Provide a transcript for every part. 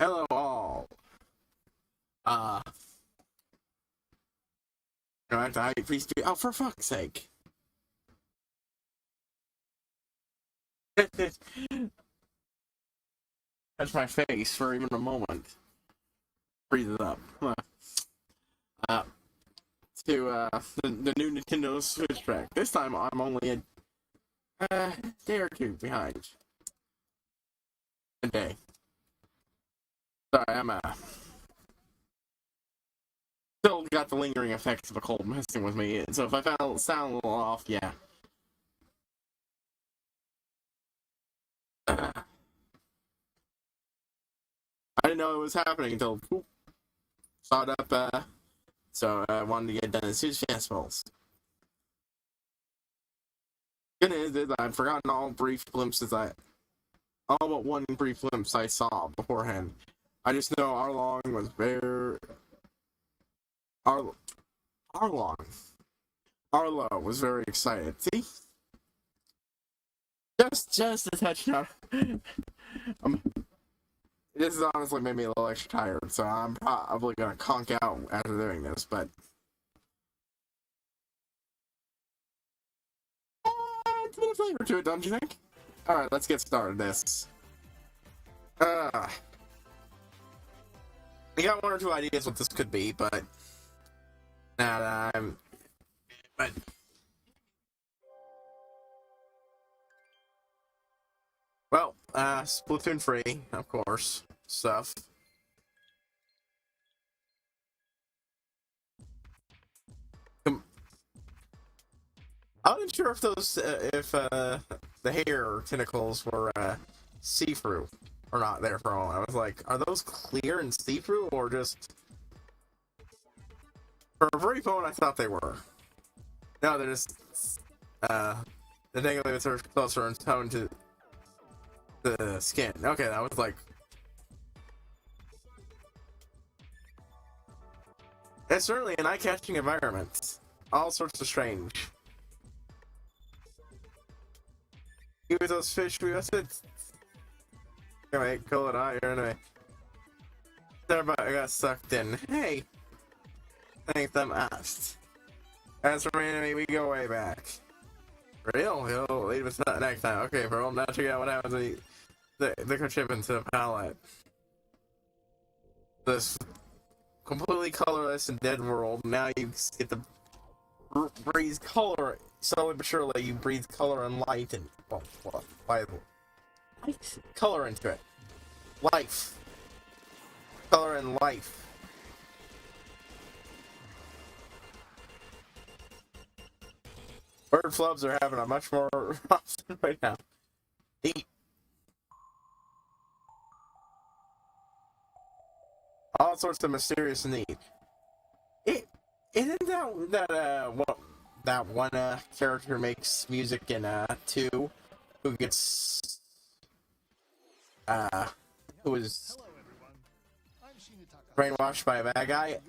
Hello all. Uh, go back to HighPriest. Oh, for fuck's sake. Touch my face for even a moment. Breathe it up. Uh, the new Nintendo Switch track. This time I'm only a day or two behind. A day. Sorry, I'm still got the lingering effects of a cold messing with me. So if I sound a little off, yeah. I didn't know it was happening until saw it up. So I wanted to get done as soon as possible. Good news is I've forgotten all but one brief glimpse I saw beforehand. I just know Ar- Arlong. Arlo was very excited. See? Just a touch now. This has honestly made me a little extra tired, so I'm probably gonna conk out after doing this, but it's a bit of flavor to it, don't you think? Alright, let's get started this. I got one or two ideas what this could be, but but well, Splatoon free, of course, stuff. I wasn't sure if the hair tentacles were see-through or not there for a moment. I was like, are those clear and see-through or just... For a brief moment, I thought they were. No, they're just the tentacles are closer in tone to the skin. Okay, that was like... It's certainly an eye-catching environment. All sorts of strange. With those fish we mustn't. Anyway, call it out here anyway. Everybody got sucked in. Hey! Thank them asked. As for me and me, we go way back. Real? He'll lead us next time. Okay, bro, now check out what happens when the chip into the palette. This completely colorless and dead world. Now you get to breathe color. Slowly but surely, you breathe color and light and light, color into it. Life. Color and life. Bird flubs are having a much more often right now. Eat. All sorts of mysterious need. Isn't that one character makes music in 2 who gets who is brainwashed by a bad guy?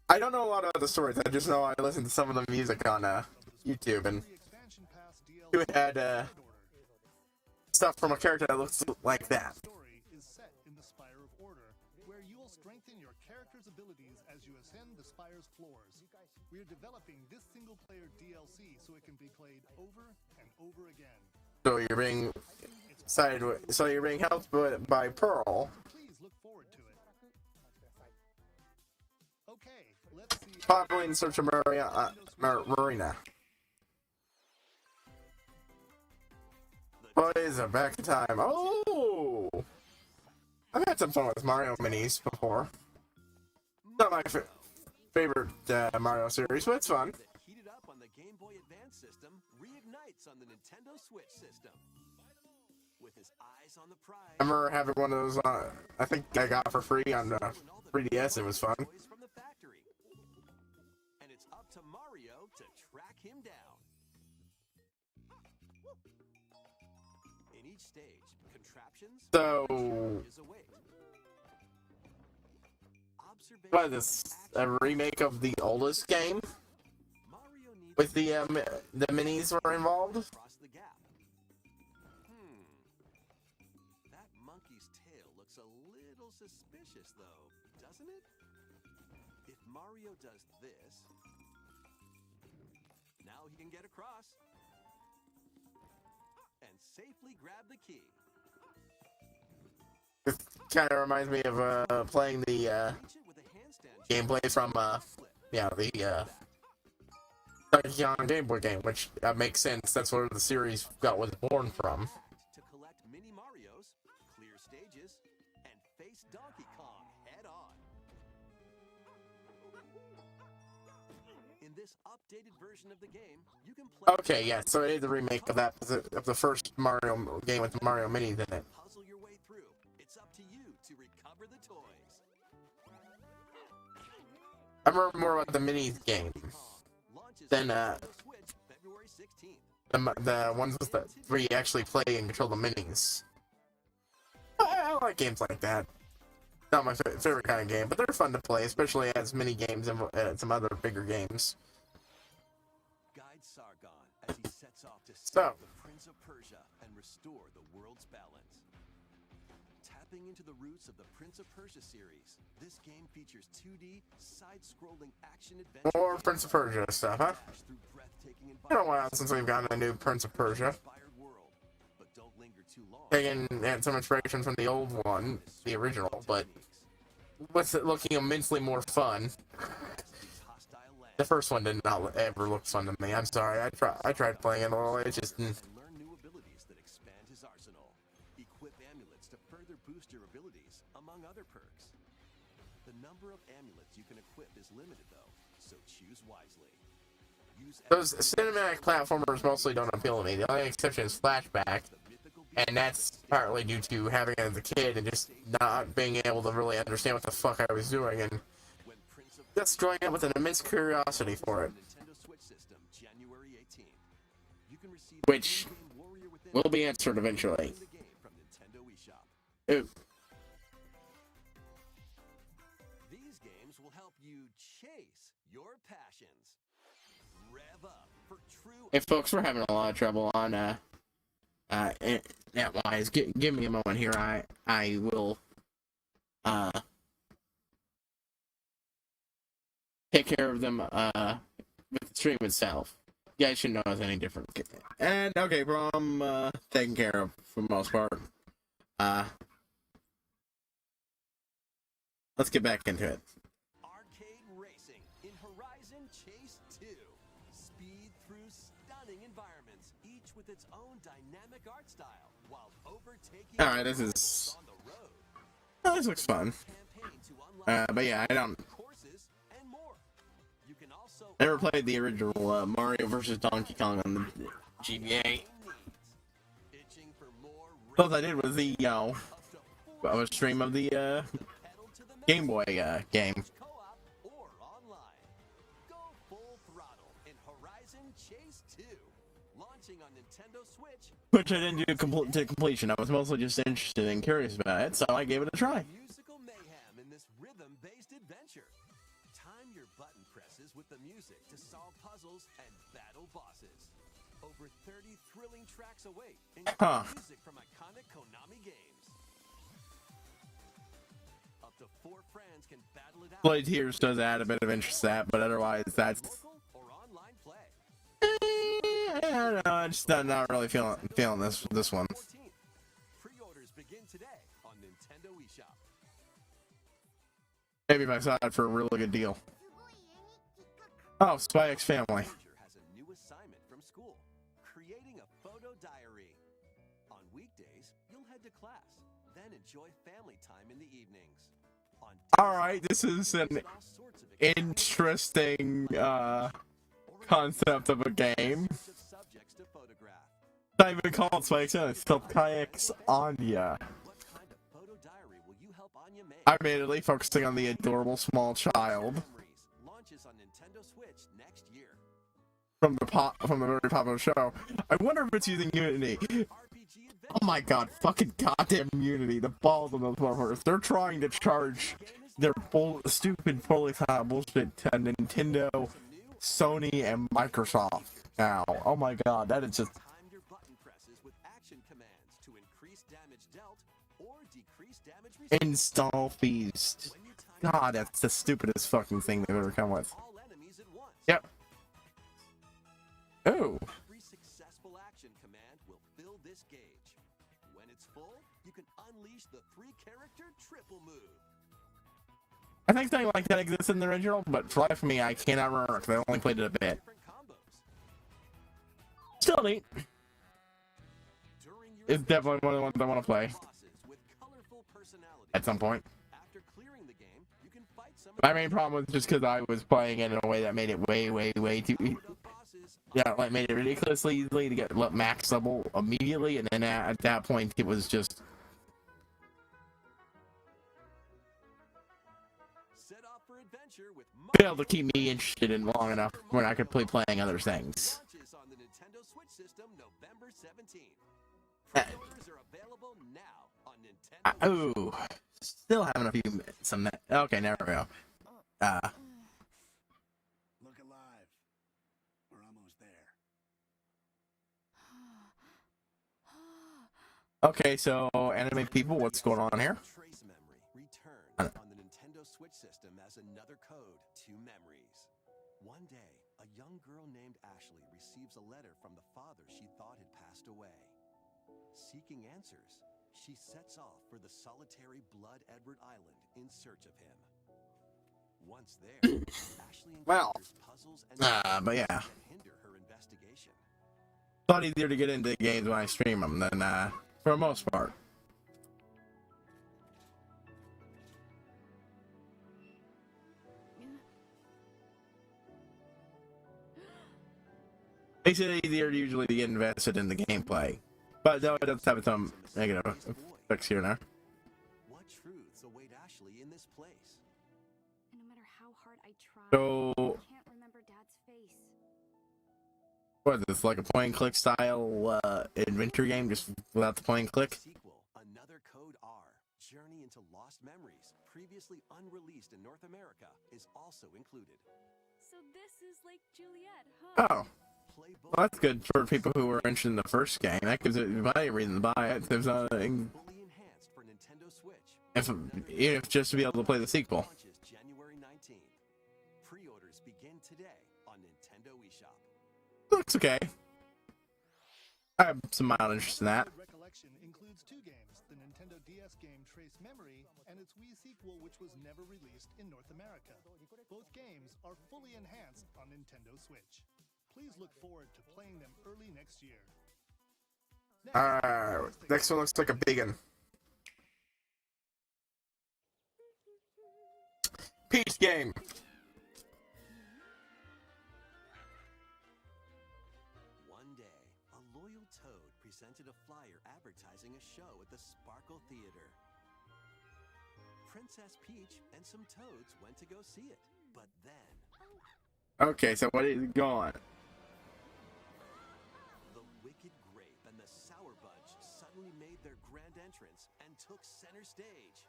I don't know a lot about the stories. I just know I listened to some of the music on YouTube, and who had stuff from a character that looks like that. Strengthen your character's abilities as you ascend the Spire's floors. We are developing this single-player DLC so it can be played over and over again. So you're being helped by Pearl. Please look forward to it. Okay, let's see. Probably in search of Marina. Boys are back in time. Oh! I've had some fun with Mario minis before. Not my favorite Mario series, but it's fun. Heated up on the Game Boy Advance system reignites on the Nintendo Switch system. With his eyes on the prize. I remember having one of those. I think I got for free on 3DS. It was fun. From the factory. And it's up to Mario to track him down. In each stage, contraptions. So. What is this? A remake of the oldest game? With the minis were involved? That monkey's tail looks a little suspicious, though, doesn't it? If Mario does this, now he can get across and safely grab the key. It kind of reminds me of playing the Reach it with a handstand gameplay from the Donkey Kong Game Boy game, which makes sense. That's where the series was born from. to collect mini Marios, clear stages, and face Donkey Kong head on. In this updated version of the game, you can play. Okay, yeah, so it is a remake of the first Mario game with the Mario Minis in it. Puzzle your way through. It's up to you to recover the toys. I remember more about the Minis game Launches than on Switch February 16th. the ones with where you actually play and control the Minis. I like games like that. Not my favorite kind of game, but they're fun to play, especially as mini games and some other bigger games. Guide Sargon as he sets off to So. stop the Prince of Persia and restore the world's balance. Tapping into the roots of the Prince of Persia series, this game features 2D, side-scrolling action-adventure. More Prince of Persia stuff, huh? Dash through breathtaking It's been a while since we've gotten a new Prince of Persia. inspired world, but don't linger too long. Taking some inspiration from the old one, the original, but with it looking immensely more fun. Hostile land. The first one did not ever look fun to me. I'm sorry. I tried playing it a little. It just And learn new abilities that expand his arsenal. Equip amulets to further boost your abilities, among other perks. The number of amulets you can equip is limited, though, so choose wisely. Use those cinematic platformers mostly don't appeal to me. The only exception is Flashback, the mythical and that's partly due to having it as a kid and just not being able to really understand what the fuck I was doing, and when Prince of just growing up with an immense curiosity for it, Nintendo Switch system, January 18th. You can receive which a new game Warrior Within will be answered eventually. the game from Nintendo eShop. Ooh. These games will help you chase your passions. Rev up for true. Hey folks, we're having a lot of trouble on net-wise. Give me a moment here. I will take care of them with the stream itself. You guys shouldn't know it's any different. And okay, bro, I'm taken care of for the most part. Let's get back into it. Arcade racing in Horizon Chase 2. Speed through stunning environments, each with its own dynamic art style, while overtaking All right, this is. on the road. Oh, this looks fun. Campaign to unlock But yeah, I don't. courses and more. You can also Never played the original Mario vs. Donkey Kong on the GBA. itching for more All I did was the up to a stream of the pedal to the Game Boy game, co-op or online. Go full throttle in Horizon Chase 2, launching on Nintendo Switch. which I didn't do to completion. I was mostly just interested and curious about it, so I gave it a try. Musical mayhem in this rhythm-based adventure. Time your button presses with the music to solve puzzles and battle bosses. Over 30 thrilling tracks await, including music from iconic Konami games. Up to 4 friends can battle it out. Blade Tears does add a bit of interest to that, but otherwise, that's. Local or online play. I don't know. I'm just not really feeling this one. 14th. Pre-orders begin today on Nintendo eShop. Maybe if I saw it for a really good deal. Oh, Spy X Family. Ranger has a new assignment from school, creating a photo diary. On weekdays, you'll head to class, then enjoy family time in the evenings. On All right, this is an Tuesdays, all sorts of exciting interesting concept of a game. of subjects to photograph. It's not even called Spy X Family. It's called Kayaks Anya. What kind of photo diary will you help Anya make? I'm immediately focusing on the adorable small child Memories launches on Nintendo Switch next year. from the very popular show. I wonder if it's using Unity. RPG Oh my god, fucking goddamn Unity, the balls of those motherfuckers. They're trying to charge their stupid bullshit to Nintendo, Sony, and Microsoft now. Oh my god, that is just. Time your button presses with action commands to increase damage dealt or decrease damage received. Install feast. When you time God, that's the stupidest fucking thing they've ever come with. all enemies at once. Yep. Oh. Every successful action command will fill this gauge. When it's full, you can unleash the 3-character triple move. I think something like that exists in the original, but for life of me, I cannot remember because I only played it a bit. Different combos. Still neat. During your It's definitely one of the ones I want to play bosses with colorful personalities. at some point. After clearing the game, you can fight some My main problem was just because I was playing it in a way that made it way too... bosses. Yeah, like made it ridiculously easy to get max level immediately, and then at that point, it was just... Set off for adventure with failed to keep me interested in long enough when I could play playing other things. launches on the Nintendo Switch system November 17th. Uh, Pre-orders are available now on Nintendo. Oh, still having a few minutes. Okay, there we go. Look alive. We're almost there. Okay, so anime people, what's going on here? Trace memory returns on the Nintendo Switch system as another code to memories. One day, a young girl named Ashley receives a letter from the father she thought had passed away. Seeking answers, she sets off for the solitary Blood Edward Island in search of him. Once there, Ashley Well, encounters puzzles and but yeah. that hinder her investigation. A lot easier to get into games when I stream them than, for the most part. Makes it easier usually to get invested in the gameplay. But though it does have some negative effects here and there. What truths await Ashley in this place? And no matter how hard I try, So, I can't remember Dad's face. what is this, like a point and click style adventure game just without the point and click? Sequel, Another Code R, Journey into Lost Memories, previously unreleased in North America, is also included. So this is like Juliet, huh? Oh, Play both well, that's good for people who were interested in the first game. That gives it my reason to buy it. There's fully enhanced for Nintendo Switch. if just to be able to play the sequel. Launches January 19th. Pre-orders begin today on Nintendo eShop. Looks okay. I have some mild interest in that. Recollection includes 2 games, the Nintendo DS game Trace Memory and its Wii sequel which was never released in North America. Both games are fully enhanced on Nintendo Switch. Please look forward to playing them early next year. Next one looks like a big one. Peach game. One day, a loyal toad presented a flyer advertising a show at the Sparkle Theater. Princess Peach and some toads went to go see it, but then Okay, so what is going? the Wicked Grape and the Sour Bunch suddenly made their grand entrance and took center stage.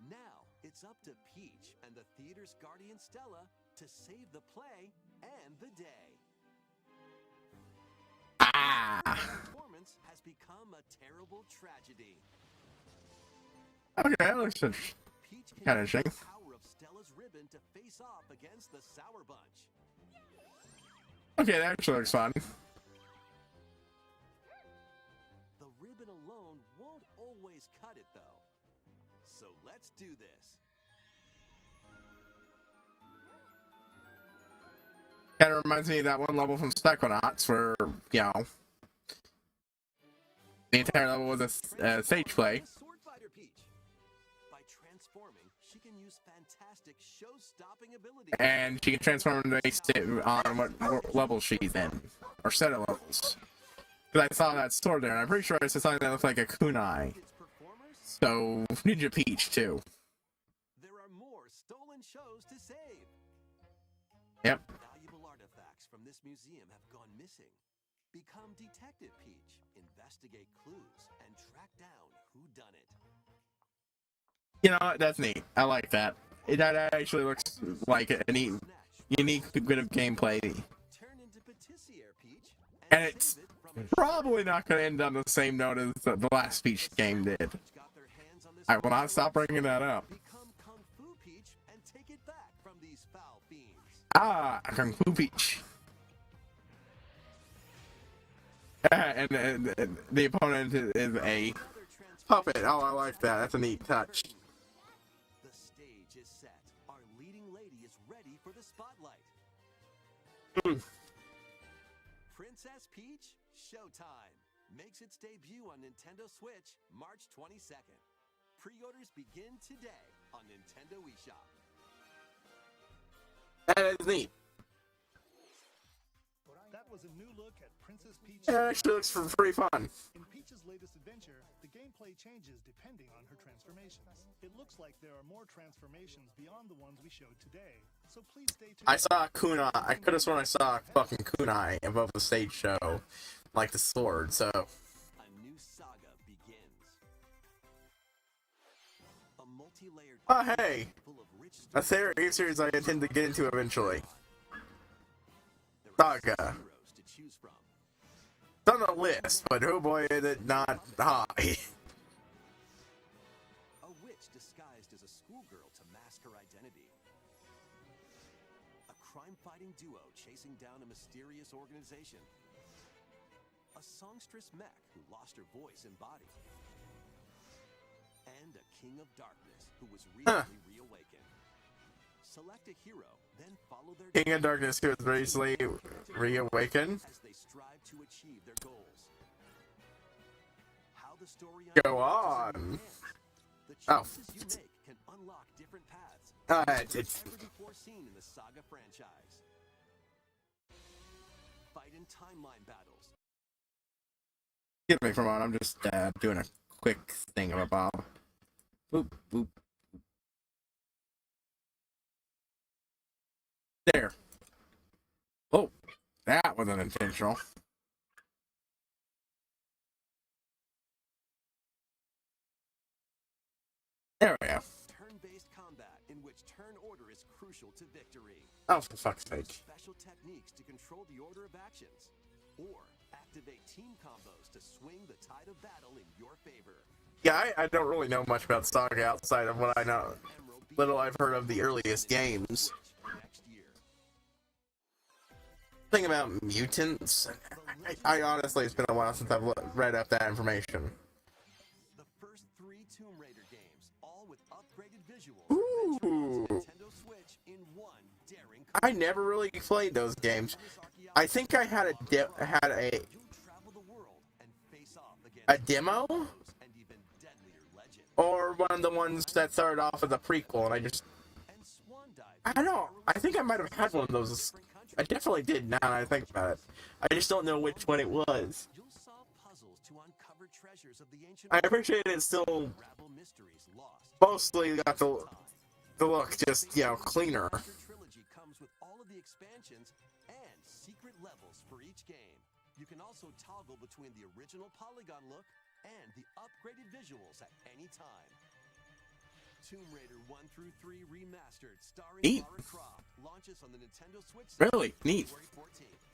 Now, it's up to Peach and the theater's guardian Stella to save the play and the day. Ah. The performance has become a terrible tragedy. Okay, that looks Peach can Kinda use interesting. the power of Stella's ribbon to face off against the Sour Bunch. okay. That actually looks fun. The ribbon alone won't always cut it, though. So let's do this. Kind of reminds me of that one level from Psychonauts where, you know, the entire level was a stage play. Sword Fighter Peach. By transforming, she can use fantastic show-stopping abilities. And she can transform based on what level she's in, or set of levels. Because I saw that sword there, and I'm pretty sure I saw something that looked like a kunai. Its performers, So, Ninja Peach, too. there are more stolen shows to save. Yep. Valuable artifacts from this museum have gone missing. Become Detective Peach, investigate clues, and track down who done it. You know what? That's neat. I like that. That actually looks like a neat, Snatch, unique bit of gameplay. turn into Patissiere Peach, And and it's save it probably not going to end on the same note as the last Peach game did. I will not stop bringing that up. Become Kung Fu Peach and take it back from these foul fiends. Ah, Kung Fu Peach. And the opponent is a puppet. Oh, I like that. That's a neat touch. The stage is set. Our leading lady is ready for the spotlight. Princess Peach Showtime makes its debut on Nintendo Switch March 22nd. Pre-orders begin today on Nintendo eShop. That is neat. That was a new look at Princess Peach. It actually looks pretty fun. In Peach's latest adventure, the gameplay changes depending on her transformations. It looks like there are more transformations beyond the ones we showed today, so please stay tuned. I saw Kunai. I could have sworn I saw fucking Kunai above the stage show, like the sword. So A new saga begins. A multi-layered oh hey, full of rich a series I intend to get into eventually. There are Saga. heroes to choose from. It's on the list, but oh boy, is it not high. A witch disguised as a schoolgirl to mask her identity. A crime-fighting duo chasing down a mysterious organization. A songstress mech who lost her voice and body. And a king of darkness who was recently reawakened. Select a hero, then follow their King of Darkness, who was recently reawakened. as they strive to achieve their goals. How the story Go unfolds is in on. your hands. The Oh. choices you make can unlock different paths. It's Never before seen in the Saga franchise. Fight in timeline battles. Excuse me for a moment. I'm just doing a quick thing of a bob. Boop boop. There. Oh, that was unintentional. There we go. Turn-based combat in which turn order is crucial to victory. Oh, for fuck's sake. Special techniques to control the order of actions. Or activate team combos to swing the tide of battle in your favor. Yeah, I don't really know much about Saga outside of what I know. Emerald Little I've heard of the earliest games. next year. Thing about mutants, I honestly, it's been a while since I've read up that information. The first 3 Tomb Raider games, all with upgraded visuals. Ooh. Nintendo Switch in one daring. I never really played those games. I think I had You'll travel the world and face off against a demo, and even deadlier legends. or one of the ones that started off as a prequel, and I just, And Swan Dive. I don't know. I think I might have had one of those. I definitely did now that I think about it. I just don't know which one it was. You'll solve puzzles to uncover treasures of the ancient I world, appreciate it still unravel mysteries lost. mostly got the look just, you know, cleaner. Your trilogy comes with all of the expansions and secret levels for each game. You can also toggle between the original polygon look and the upgraded visuals at any time. Tomb Raider 1 through 3 Remastered, starring Neat. Lara Croft, launches on the Nintendo Switch. Really neat. February 14th.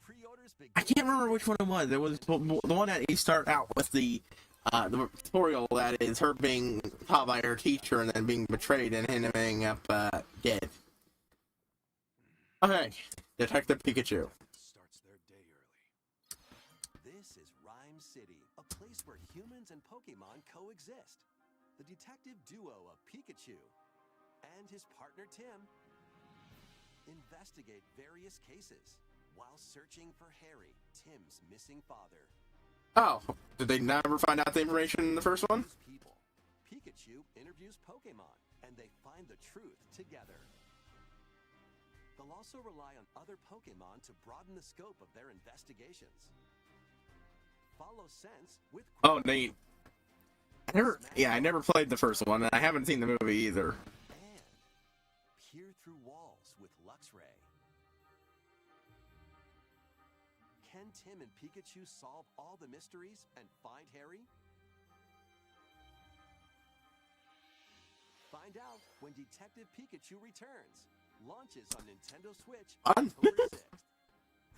Pre-orders begin. I can't remember which one it was. It was the one that you start out with the tutorial that is her being taught by her teacher and then being betrayed and ending up dead. Okay, Detective Pikachu. Starts their day early. This is Rhyme City, a place where humans and Pokemon coexist. The detective duo of Pikachu and his partner Tim investigate various cases while searching for Harry, Tim's missing father. Oh, did they never find out the information in the first one? People. Pikachu interviews Pokemon, and they find the truth together. They'll also rely on other Pokemon to broaden the scope of their investigations. Follow Sense with Oh, neat. I never played the first one, and I haven't seen the movie either. and peer through walls with Luxray. Can Tim and Pikachu solve all the mysteries and find Harry? Find out when Detective Pikachu returns. Launches on Nintendo Switch On? October 6th.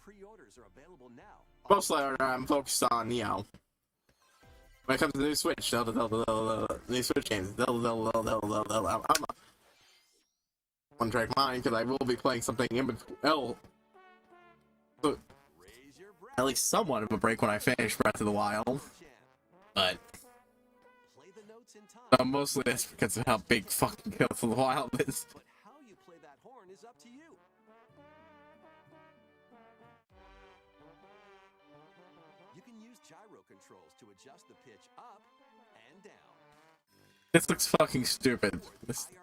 Pre-orders are available now. Mostly I'm focused on, you know, when it comes to the new Switch, new Switch games, I'm a one-track mind because I will be playing something in between. So Raise your at least somewhat of a break when I finish Breath of the Wild, champ. but Play the notes in time. mostly that's because of how big fucking Breath of the Wild is. But how you play that horn is up to you. You can use gyro controls to adjust the pitch up and down. This looks fucking stupid. IR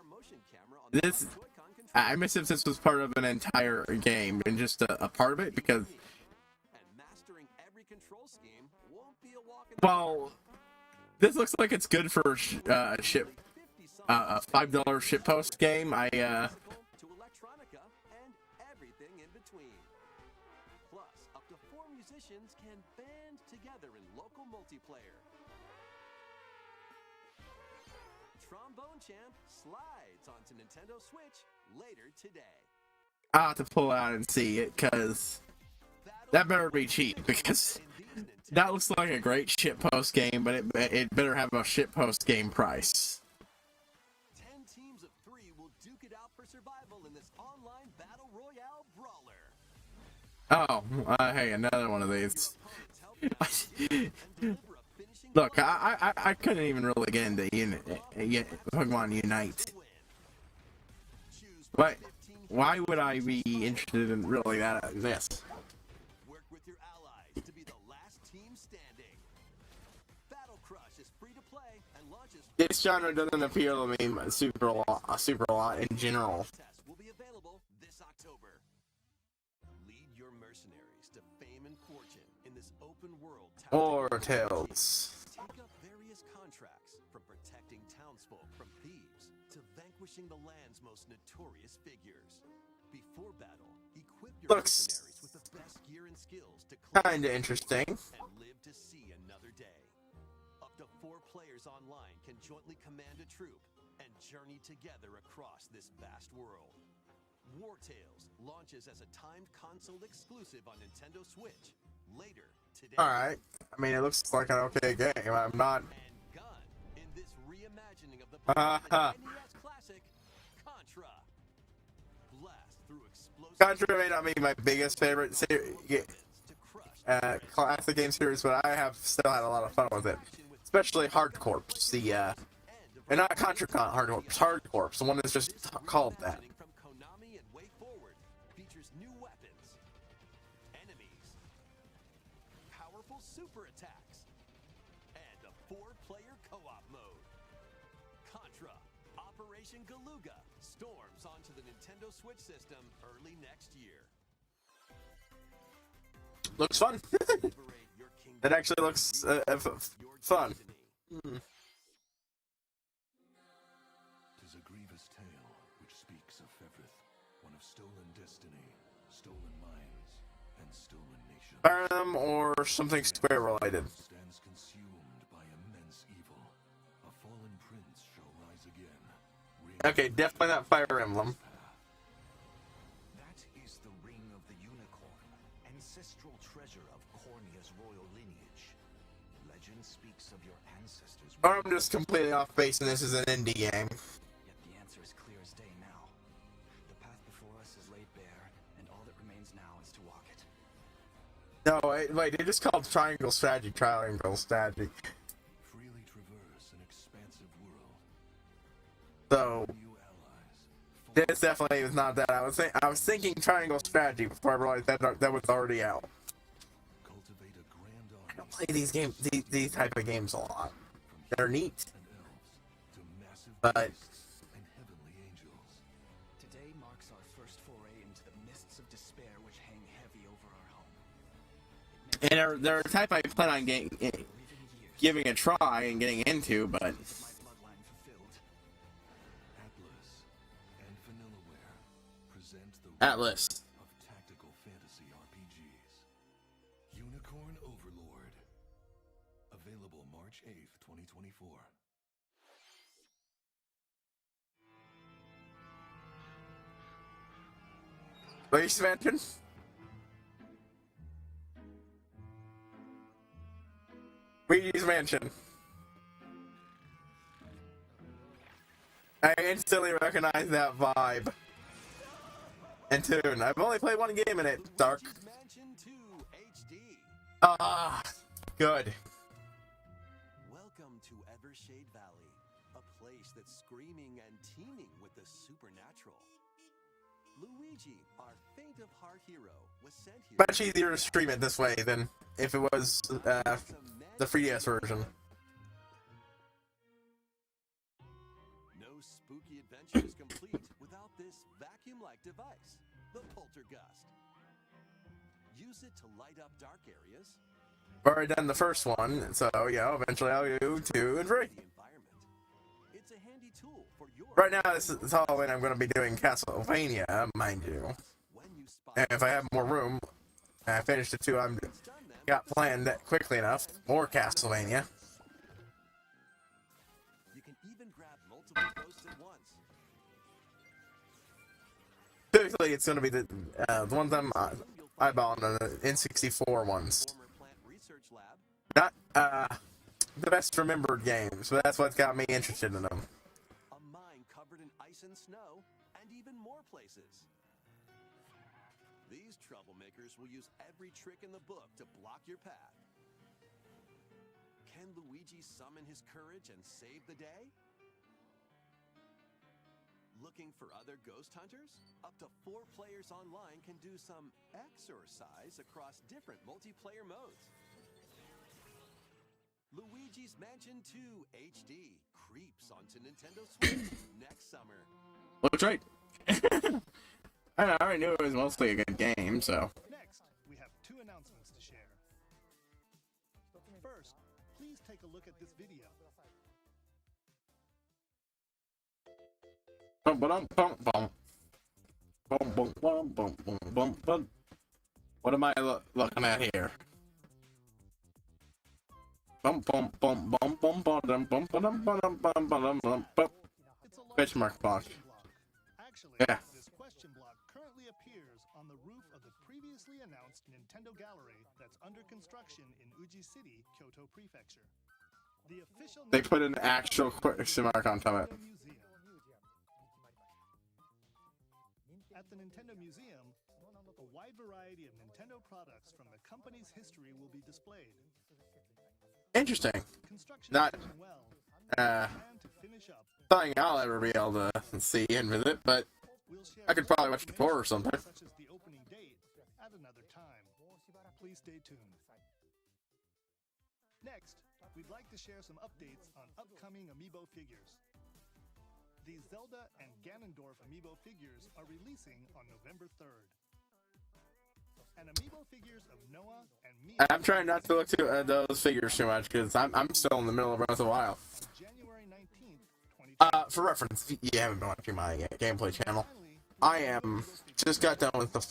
motion camera on the This Joy-Con controller. I miss if this was part of an entire game and just a part of it because, And mastering every control scheme won't be a walk in the well, this looks like it's good for ship a $5 shitpost game. to electronica and everything in between. Plus, up to 4 musicians can band together in local multiplayer. Trombone Champ slides onto Nintendo Switch later today. I'll have to pull out and see it because that better be cheap because that looks like a great shitpost game, but it better have a shitpost game price. 10 teams of 3 will duke it out for survival in this online battle royale brawler. Oh, hey, another one of these. Opponents help and deliver a finishing Look, I couldn't even really get into Pokemon Unite. choose But why would I be interested in really this? Work with your allies to be the last team standing. Battle Crush is free to play and launches. This genre doesn't appeal to me super a lot in general. Test will be available this October. Lead your mercenaries to fame and fortune in this open world. Or Tales. Take up various contracts from protecting townsfolk from thieves to vanquishing the land's most notorious figures. Before battle, equip your Looks mercenaries with the best gear and skills to close Kinda interesting. and live to see another day. Up to 4 players online can jointly command a troop and journey together across this vast world. War Tales launches as a timed console exclusive on Nintendo Switch later today. Alright. I mean, it looks like an okay game. I'm not. And Gun in this reimagining of the Uh-huh. NES classic Contra. Blast through explosive Contra may not be my biggest favorite to crush classic game series, but I have still had a lot of fun with it. Especially Hard Corps, and not Contra Hard Corps, Hard Corps, the one that's just called that. from Konami and Way Forward features new weapons, enemies, powerful super attacks, and a 4-player co-op mode. Contra Operation Galuga storms onto the Nintendo Switch system early next year. Looks fun. Liberate your kingdom. It actually looks Your fun. destiny. Tis a grievous tale which speaks of Fevrith, one of stolen destiny, stolen minds, and stolen nations. Fire Emblem or something Square related. Stands consumed by immense evil. A fallen prince shall rise again. Okay, definitely not Fire Emblem. That is the Ring of the Unicorn, ancestral treasure of Cornia's royal lineage. Legend speaks of your ancestors. Or I'm just completely off base and this is an indie game. Yet the answer is clear as day now. The path before us is laid bare, and all that remains now is to walk it. No, wait, they just called Triangle Strategy. Freely traverse an expansive world. So New allies. this definitely was not that. I was thinking Triangle Strategy before I realized that was already out. Cultivate a grand I army. don't play these type of games a lot. They're neat, And elves to massive but beasts and heavenly angels. Today marks our first foray into the mists of despair which hang heavy over our home. It and they're a type I plan on living years giving a try and getting into, but of my bloodline fulfilled. Atlas and Vanillaware present the Atlas. of tactical fantasy RPGs. Unicorn Overlord. Available March 8th, 2024. Space Mansion. Luigi's Mansion. I instantly recognize that vibe and tune. I've only played one game in it, Dark. Luigi's Mansion 2 HD. Ah, good. Welcome to Evershade Valley, a place that's screaming and teeming with the supernatural. Luigi, our faint of heart hero, was sent here. Much easier to stream it this way than if it was the 3DS version. No spooky adventure is complete without this vacuum-like device, the Poltergust. Use it to light up dark areas. I've already done the first one, so yeah, eventually I'll do 2 and 3. The environment. It's a handy tool for your Right now, this is Halloween. I'm going to be doing Castlevania, mind you. when you spot And if I have more room, and I finish the 2 I'm got planned quickly enough, more Castlevania. You can even grab multiple ghosts at once. Typically, it's going to be the ones I'm eyeballing, the N64 ones. Former plant research lab. Not the best remembered games, but that's what's got me interested in them. A mine covered in ice and snow, and even more places. These troublemakers will use every trick in the book to block your path. Can Luigi summon his courage and save the day? Looking for other ghost hunters? Up to 4 players online can do some exercise across different multiplayer modes. Luigi's Mansion 2 HD creeps onto Nintendo Switch next summer. Looks right. I already knew it was mostly a good game, so. Next, we have 2 announcements to share. First, please take a look at this video. Bum, bum, bum, bum. Bum, bum, bum, bum, bum, bum, bum. What am I looking at here? Bum, bum, bum, bum, bum, bum, bum, bum, bum, bum, bum, bum, bum, bum. It's a Question mark block. question block. Actually, Yeah. this question block currently appears on the roof of the previously announced Nintendo Gallery that's under construction in Uji City, Kyoto Prefecture. The official They put an actual question mark on top of it. Museum. At the Nintendo Museum, a wide variety of Nintendo products from the company's history will be displayed. Interesting. Construction Not, is going well. uh, Plan to finish up. Something I'll ever be able to see and visit, but We'll share I could probably watch the information tour or something. such as the opening date at another time. Please stay tuned. Next, we'd like to share some updates on upcoming Amiibo figures. The Zelda and Ganondorf Amiibo figures are releasing on November 3rd. And Amiibo figures of Noah and Mia I'm trying not to look to those figures too much because I'm still in the middle of Breath of the Wild. on January 19th, 2020. For reference, if you haven't been watching my gameplay channel, I am just got done with the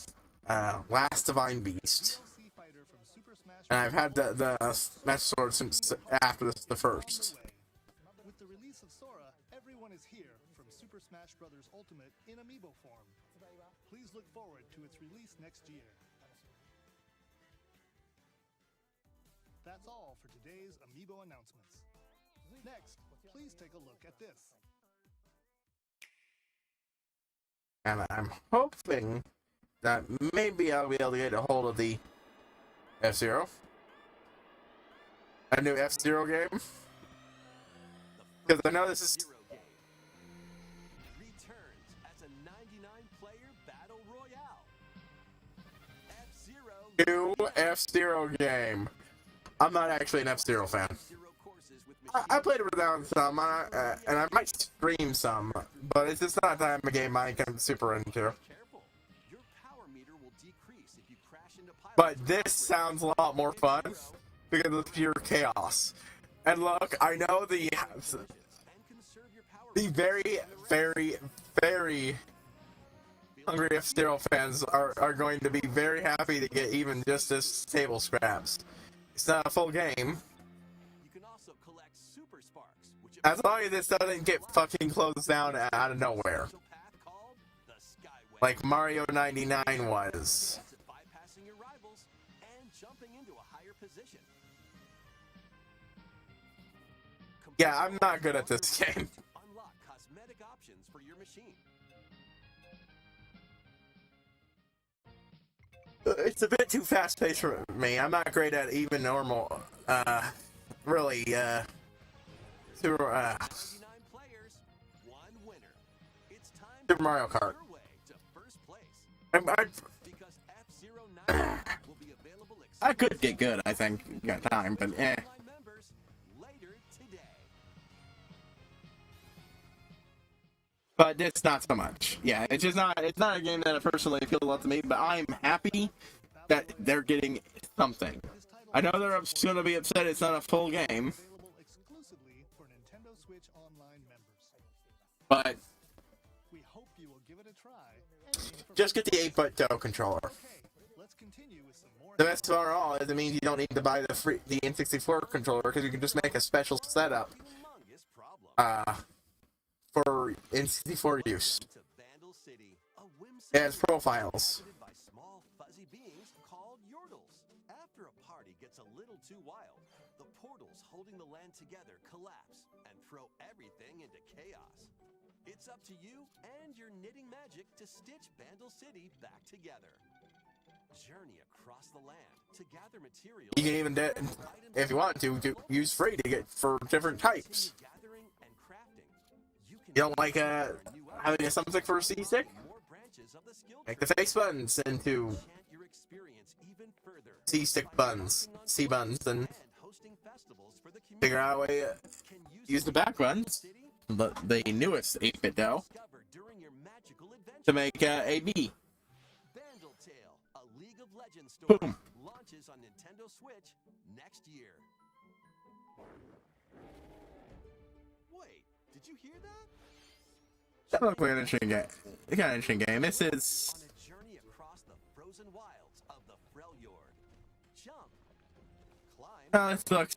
last Divine Beast, DLC fighter from Super Smash and I've had the Master Sword since after the first. underway. With the release of Sora, everyone is here from Super Smash Bros. Ultimate in Amiibo form. Please look forward to its release next year. That's all for today's Amiibo announcements. Next, please take a look at this. And I'm hoping that maybe I'll be able to get a hold of the F-Zero. A new F-Zero game. Because I know this is Zero game returns as a 99-player battle royale. F-Zero new F-Zero game. I'm not actually an F-Zero fan. Zero courses with I played it without some, and I might stream some, but it's just not that game I'm super into. Careful. Your power meter will decrease if you crash into pilots. But this sounds a lot more fun because of pure chaos. And look, I know the And conserve your power very, very, very hungry F-Zero fans are going to be very happy to get even just this table scraps. It's not a full game. You can also collect super sparks, which As long as this doesn't get fucking closed down out of nowhere. special path called the Skyway. Like Mario 99 was. That's it, bypassing your rivals and jumping into a higher position. Yeah, I'm not good at this game. Unlock cosmetic options for your machine. It's a bit too fast-paced for me. I'm not great at even normal, really, Super, 99 players, one winner. It's time Super Mario Kart. your way to first place. I Because F-09 will be available I could get good, I think. Got time, but eh. online members later today. But it's not so much. Yeah, it's just not. It's not a game that I personally feel love to me. But I'm happy that they're getting something. I know they're going to be upset it's not a full game, Available exclusively for Nintendo Switch Online members. but We hope you will give it a try. and aim for just get the 8-bit Dough controller. Okay, let's continue with some more. The best of all is it means you don't need to buy the N64 controller because you can just make a special setup Humongous problem. for N64 use. To Vandal City, a whimsical It has profiles. inhabited by small fuzzy beings called Yordles. After a party gets a little too wild, the portals holding the land together collapse and throw everything into chaos. It's up to you and your knitting magic to stitch Vandal City back together. Journey across the land to gather materials. You can even, if you want to use free to get for different types. Continue gathering and crafting. You can You don't like having a something for a C-stick? more branches of the skill Make the face buttons into enchant your experience even further. C-stick buns, C-buns, and And hosting festivals for the community. figure out a way to Can use the back buns, City the newest 8-bit Dough, discover during your magical adventure. to make AB. Vandal Tale, a League of Legends story, Boom. launches on Nintendo Switch next year. Wait, did you hear that? That looks like an interesting game. Kind of interesting game. This is. On a journey across the frozen wilds of the Freljord. Jump, climb, Oh, this looks.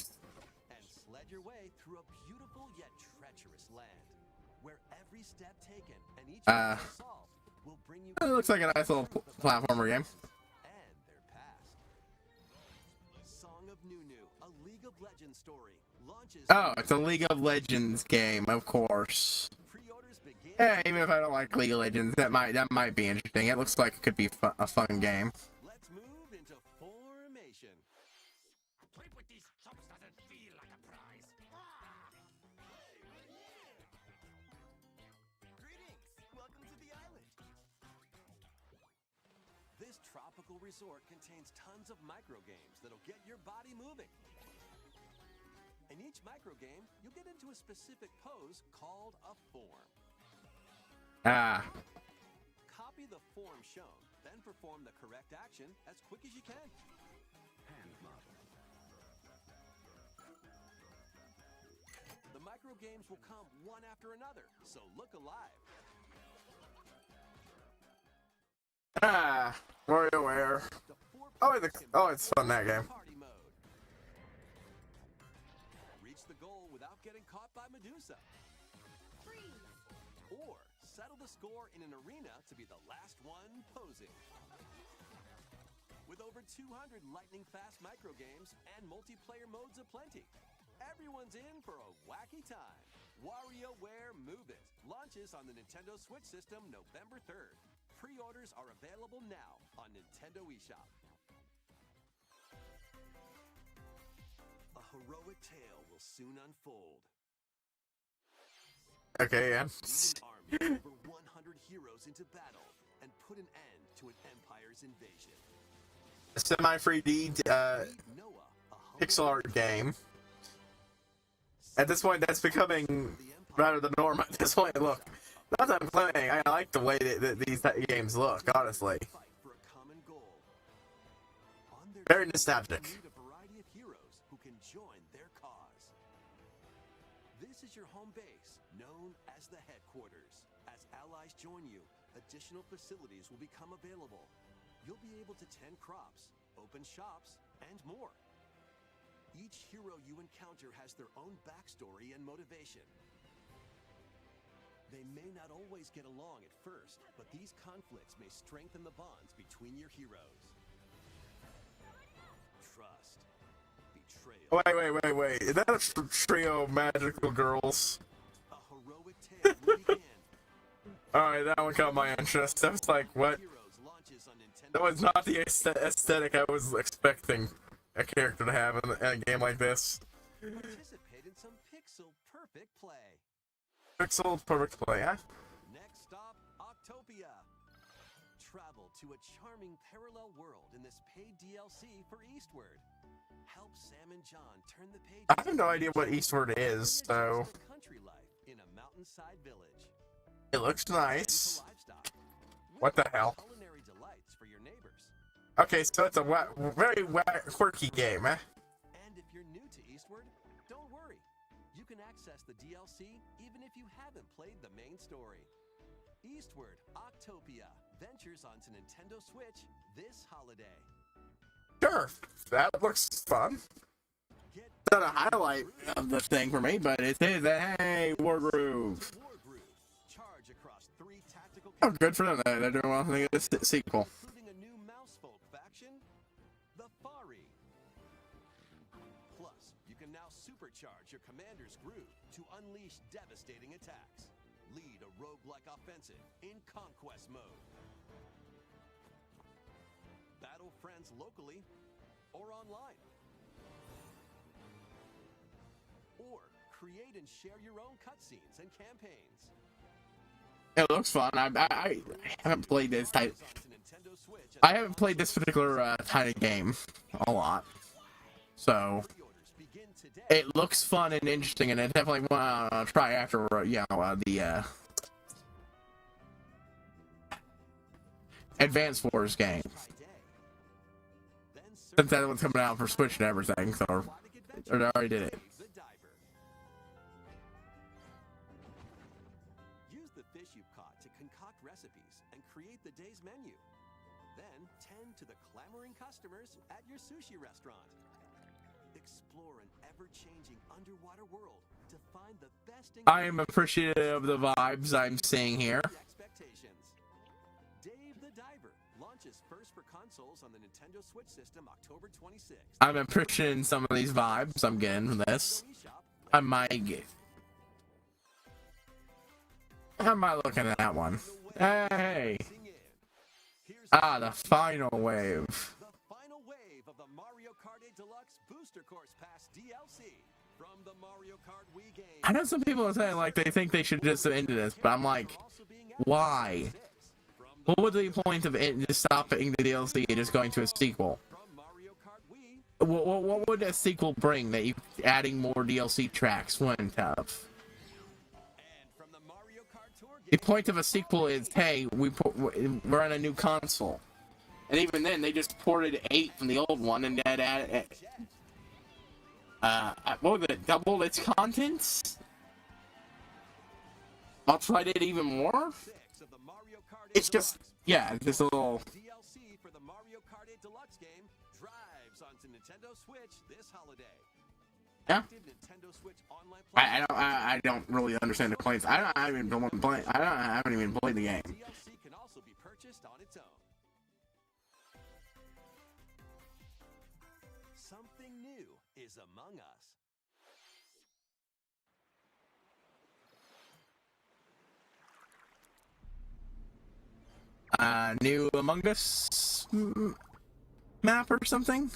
and sled your way through a beautiful yet treacherous land, where every step taken and each puzzle solved will bring you It looks like a nice little platformer game. and their past. Song of Nunu, a League of Legends story, launches. Oh, it's a League of Legends game, of course. Pre-orders begin. Yeah, even if I don't like League of Legends, that might be interesting. It looks like it could be a fun game. Let's move into formation. Trip with these chumps doesn't feel like a prize. Greetings! Welcome to the island. This tropical resort contains tons of micro games that'll get your body moving. In each micro game, you'll get into a specific pose called a form. Copy the form shown, then perform the correct action as quick as you can. Hand model. The micro games will come one after another, so look alive. WarioWare. The four Oh, players can it's fun, that game. Party mode. Reach the goal without getting caught by Medusa. Or settle the score in an arena to be the last one posing. With over 200 lightning-fast micro games and multiplayer modes aplenty, everyone's in for a wacky time. WarioWare Move It launches on the Nintendo Switch system November 3rd. Pre-orders are available now on Nintendo eShop. A heroic tale will soon unfold. Okay, yeah. Lead an army of over 100 heroes into battle and put an end to an empire's invasion. A semi-3D Meet Noah, a humble pixel art game. At this point, that's becoming rather the norm. At this point, look. Not that I'm playing, I like the way that these games look, honestly. fight for a common goal. On their Very journey, nostalgic. they meet a variety of heroes who can join their cause. This is your home base, known as the headquarters. As allies join you, additional facilities will become available. You'll be able to tend crops, open shops, and more. Each hero you encounter has their own backstory and motivation. They may not always get along at first, but these conflicts may strengthen the bonds between your heroes. Trust, Wait. Is that a trio of magical girls? A heroic tale will begin. Alright, that one caught my interest. I was like, what? Heroes launches on Nintendo That was not the aesthetic I was expecting a character to have in a game like this. Participate in some pixel perfect play. Pixel perfect play, huh? Next stop, Octopia. Travel to a charming parallel world in this paid DLC for Eastward. Help Sam and John turn the page. I have no idea what Eastward is, so Country life in a mountainside village. it looks nice. Livestock. What the hell? Culinary delights for your neighbors. Okay, so it's a very quirky game, eh? And if you're new to Eastward, don't worry. You can access the DLC even if you haven't played the main story. Eastward Octopia ventures onto Nintendo Switch this holiday. Sure, that looks fun. Get It's not a highlight of the thing for me, but it is a hey, War Groove. War Groove. Charge across 3 tactical Oh, good for them. They're doing well. I think it's a sequel. including a new mousefolk faction, the Fari. Plus, you can now supercharge your commander's groove to unleash devastating attacks. Lead a roguelike offensive in conquest mode. Battle friends locally or online. Or create and share your own cutscenes and campaigns. It looks fun. I haven't played this type. Onto Nintendo Switch as I haven't played this particular kind of game a lot, so pre-orders begin today. it looks fun and interesting, and I definitely want to try after the Advance Wars game, By day. Then since that one's coming out for Switch and everything. So aquatic adventure. or I already did it. The diver. Use the fish you've caught to concoct recipes and create the day's menu. Then tend to the clamoring customers at your sushi restaurant. Explore an ever-changing underwater world to find the best I am appreciative of the vibes I'm seeing here. expectations. Dave the Diver launches first for consoles on the Nintendo Switch system October 26th. I'm appreciating some of these vibes I'm getting from this. I might looking at that one. Hey, Here's the final wave. the final wave of the Mario Kart 8 Deluxe Booster Course Pass DLC from the Mario Kart Wii game. I know some people are saying like they think they should just end this, but I'm like, Also being why? from the What would the point of it just stopping the DLC and just going to a sequel? from Mario Kart Wii. What would a sequel bring that you adding more DLC tracks wouldn't have? And from the Mario Kart Tour The game. point of a sequel is, hey, we're on a new console, and even then they just ported 8 from the old one and that added, what was it? Doubled its contents? Multiplied it even more? 6 of the Mario Kart 8 It's just, Deluxe. yeah, this little. DLC for the Mario Kart 8 Deluxe game drives onto Nintendo Switch this holiday. Yeah. Active Nintendo Switch online play. I don't really understand the points. I haven't even played. I haven't even played the game. DLC can also be purchased on its own. Something new is among us. New Among Us map or something.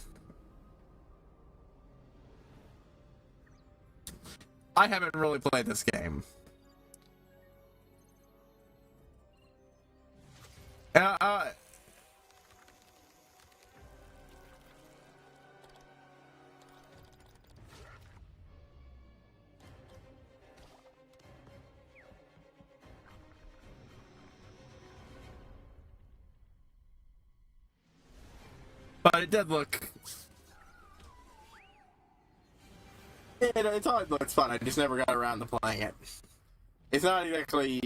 I haven't really played this game. But it did look. It always looks fun. I just never got around to playing it. It's not exactly,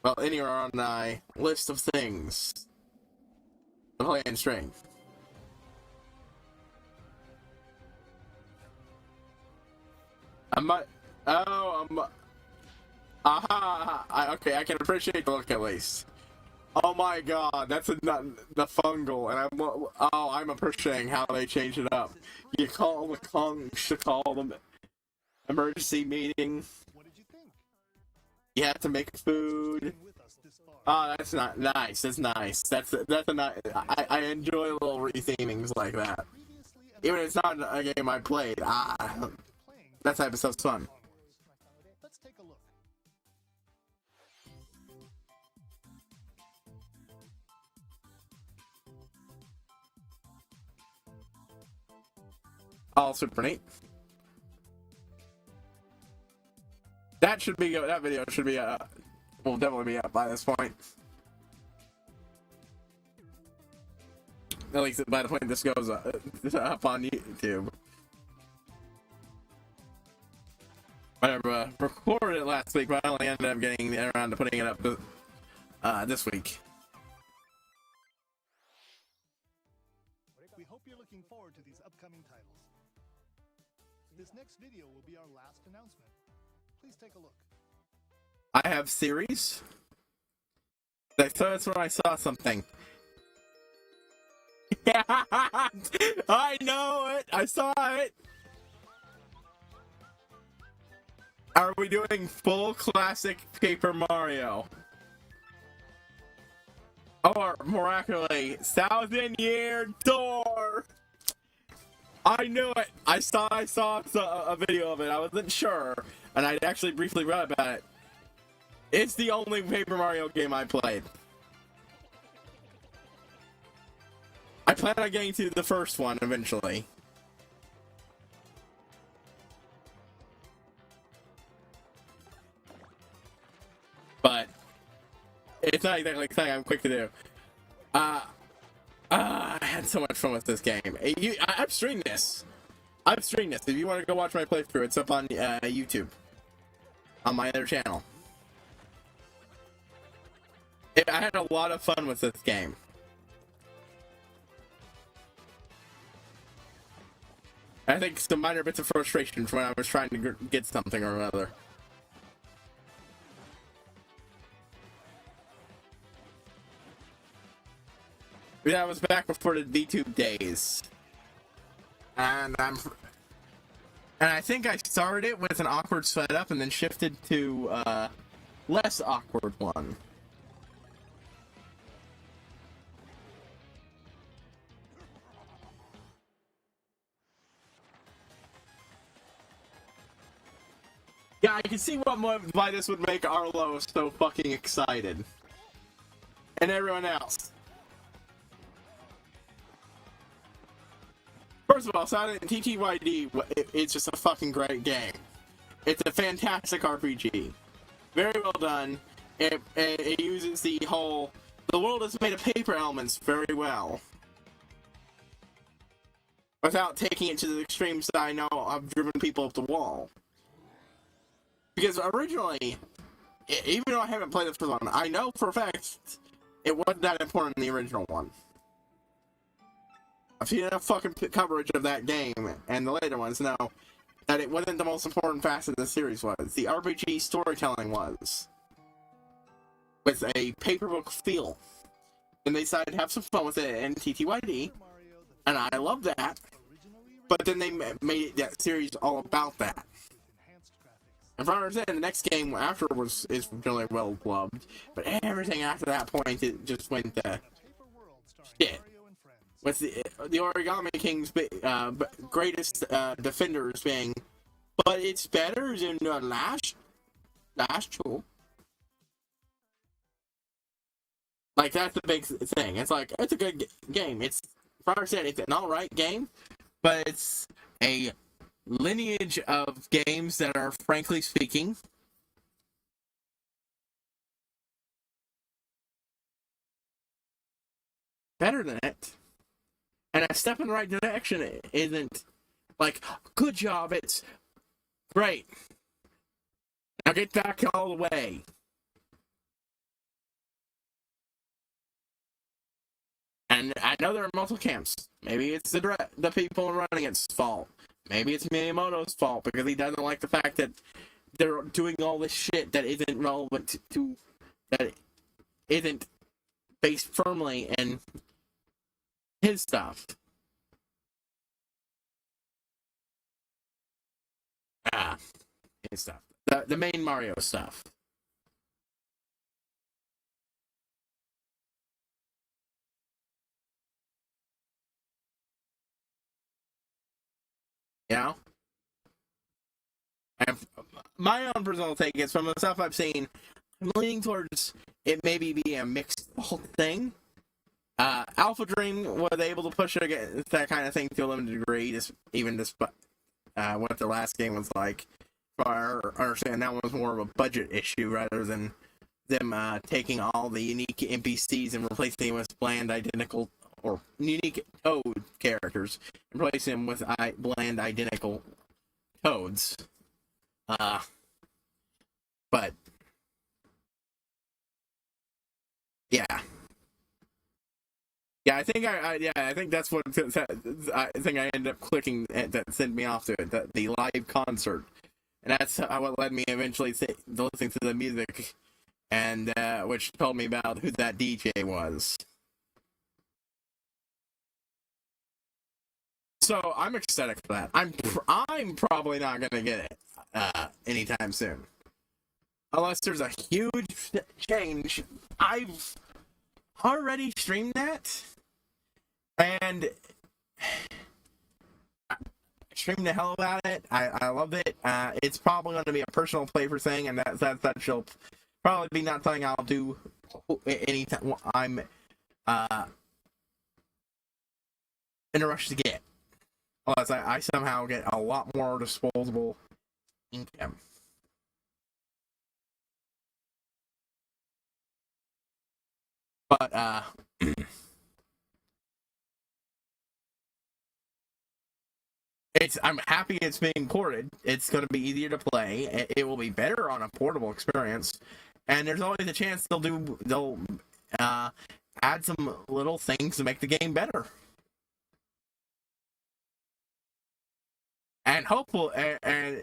well, anywhere on my list of things to play in string. Okay, I can appreciate the look at least. Oh my god, that's the fungal, and I'm appreciating how they changed it up. You call the conch to call them emergency meeting. What did you think? You have to make food. Staying with us this far. Oh, that's not nice. That's nice. That's a nice. I enjoy little rethemings like that. Previously Even if it's not a game I played. playing That type of stuff's fun. Let's take a look. All super neat. That should be that video should be will definitely be up by this point. At least by the point this goes up on YouTube. Whatever, recorded it last week, but I only ended up getting around to putting it up this week. We hope you're looking forward to these upcoming titles. This next video will be our last announcement. Please take a look. I have series. That's where I saw something. Yeah, I know it. I saw it. Are we doing full classic Paper Mario? Or miraculously, 1,000-year door? I knew it. I saw a video of it. I wasn't sure, and I actually briefly read about it. It's the only Paper Mario game I played. I plan on getting to the first one eventually. But it's not exactly something I'm quick to do. I had so much fun with this game. I've streamed this. If you want to go watch my playthrough, it's up on YouTube. On my other channel. I had a lot of fun with this game. I think some minor bits of frustration when I was trying to get something or other. That was back before the VTube days. And I think I started it with an awkward setup and then shifted to less awkward one. Yeah, I can see why this would make Arlo so fucking excited. And everyone else. First of all, Silent TTYD, it's just a fucking great game. It's a fantastic RPG. Very well done. It uses the world is made of paper elements very well. Without taking it to the extremes that I know I've driven people up the wall. Because originally, even though I haven't played the first one, I know for a fact it wasn't that important in the original one. I've seen enough fucking coverage of that game and the later ones know that it wasn't the most important facet of the series was. The RPG storytelling was. With a paperbook feel. And they decided to have some fun with it in TTYD. And I love that. But then they made that series all about that. And from what I understand, the next game afterwards is really well loved. But everything after that point, it just went to shit. With the Origami King's greatest defenders being, but it's better than the last two. Like, that's the big thing. It's like, it's a good game. It's, from what I said, it's an alright game, but it's a lineage of games that are, frankly speaking, better than it. And a step in the right direction isn't like, good job, it's great. Now get back all the way. And I know there are multiple camps. Maybe it's the people running its fault. Maybe it's Miyamoto's fault because he doesn't like the fact that they're doing all this shit that isn't relevant to that isn't based firmly in his stuff. His stuff. The main Mario stuff. You know? And my own personal take is, from the stuff I've seen, I'm leaning towards it maybe be a mixed thing. Alpha Dream was able to push that kind of thing to a limited degree, even despite what the last game was like. I understand that one was more of a budget issue rather than them taking all the unique NPCs and replacing them with bland identical or unique Toad characters and replacing them with bland identical Toads. But yeah. Yeah, I think that's what I think I ended up clicking that sent me off to it, the live concert, and that's what led me eventually to listening to the music, and which told me about who that DJ was. So I'm ecstatic for that. I'm probably not gonna get it anytime soon, unless there's a huge change. I've already streamed that. And I streamed the hell about it. I love it. It's probably going to be a personal flavor thing, and that shall probably be not something I'll do anytime I'm in a rush to get. Unless I somehow get a lot more disposable income. But I'm happy it's being ported. It's going to be easier to play. It will be better on a portable experience, and there's always a chance they'll add some little things to make the game better. And hopeful, and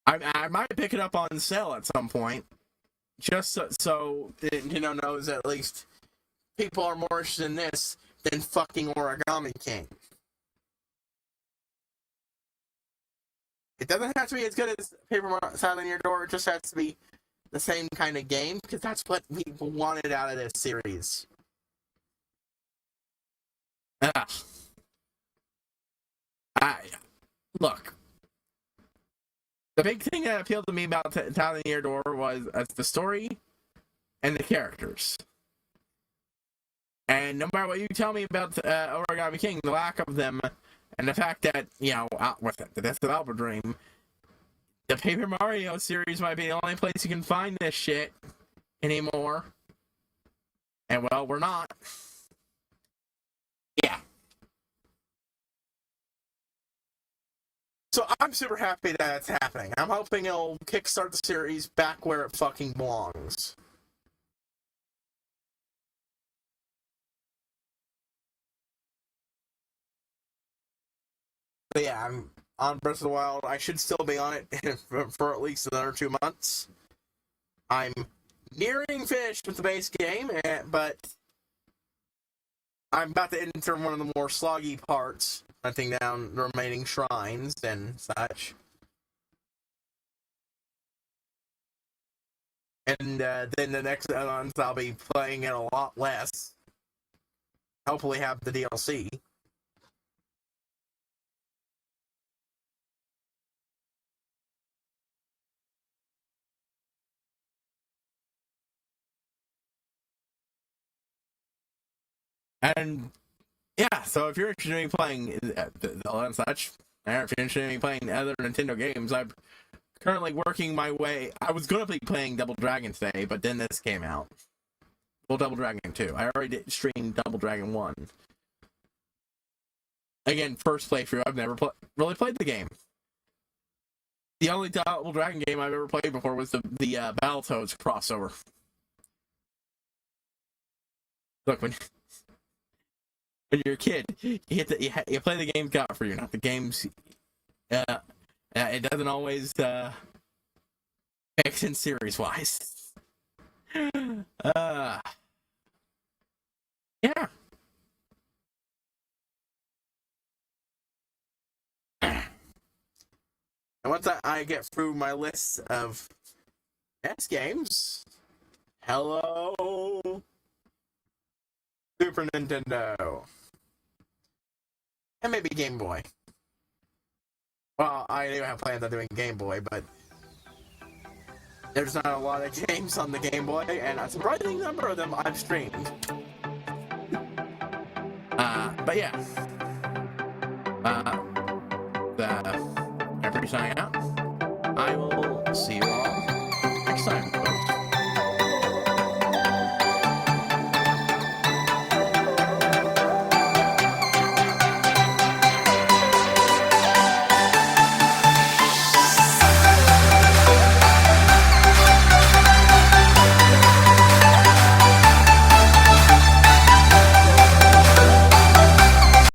I might pick it up on sale at some point, just so knows at least people are more interested in this than fucking Origami King. It doesn't have to be as good as Paper Mario Silent Your Door. It just has to be the same kind of game, because that's what people wanted out of this series. Look. The big thing that appealed to me about Silent Your Door was the story and the characters. And no matter what you tell me about Origami King, the lack of them, and the fact that, with the death of Alpha Dream, the Paper Mario series might be the only place you can find this shit anymore. And, well, we're not. Yeah. So I'm super happy that it's happening. I'm hoping it'll kickstart the series back where it fucking belongs. But yeah, I'm on Breath of the Wild. I should still be on it for at least another 2 months. I'm nearing finished with the base game, but I'm about to enter one of the more sloggy parts, hunting down the remaining shrines and such. And then the next month I'll be playing it a lot less. Hopefully have the DLC. And yeah, so if you're interested in me playing such, or if you're interested in me playing other Nintendo games, I'm currently working my way. I was going to be playing Double Dragon today, but then this came out. Well, Double Dragon 2. I already streamed Double Dragon 1. Again, first playthrough. I've never really played the game. The only Double Dragon game I've ever played before was the Battletoads crossover. Look, when you're a kid, you play the games got for you, not the games. It doesn't always make sense series wise. yeah. And once I get through my list of NES games, hello, Super Nintendo, and maybe Game Boy. Well, I do have plans on doing Game Boy, but there's not a lot of games on the Game Boy, and a surprising number of them I've streamed. But yeah. Everybody signing out. I will see you all next time.